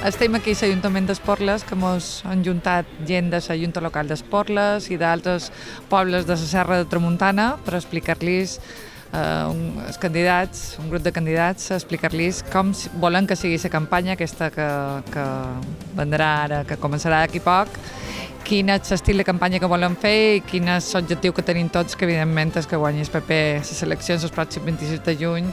Estem aquí a l'Ajuntament d'Esporles, que ens han juntat gent de la Junta Local d'Esporles i d'altres pobles de la Serra de Tramuntana per explicar-los els candidats, un grup de candidats, explicar-los com volen que sigui la campanya aquesta que vendrà ara, que començarà d'aquí poc, quin és l'estil de campanya que volen fer i quin és l'objectiu que tenim tots, que evidentment és que guanyi el PP les eleccions el pròxim 26 de juny,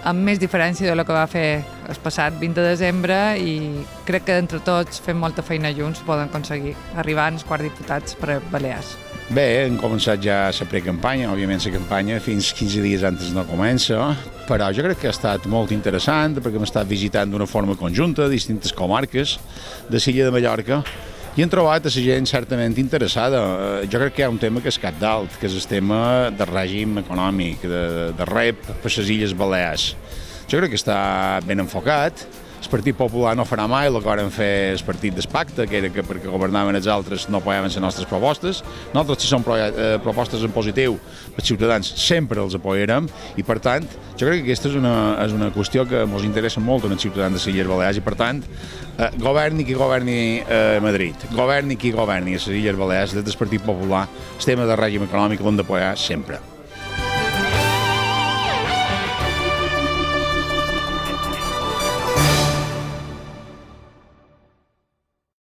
amb més diferència de lo que va fer el passat 20 de desembre, i crec que entre tots fent molta feina junts poden aconseguir arribar als 4 diputats per Balears. Bé, hem començat ja la precampanya, òbviament la campanya fins 15 dies antes no comença, però jo crec que ha estat molt interessant perquè hem estat visitant d'una forma conjunta distintes comarques de l'illa de Mallorca i hem trobat a la gent certament interessada. Jo crec que hi ha un tema que és cabdal, que és el tema del règim econòmic, de rep per les Illes Balears. Jo crec que està ben enfocat. El Partit Popular no farà mai el que van fer el Partit del Pacte, que era que perquè governaven els altres no apoyaven les nostres propostes. Nosaltres, si són propostes en positiu, els ciutadans sempre els apoyarem i, per tant, jo crec que aquesta és una qüestió que ens interessa molt als ciutadans de les Illes Balears i, per tant, governi qui governi a Madrid, governi qui governi a les Illes Balears, des del Partit Popular, el tema del règim econòmic l'hem d'apoyar sempre.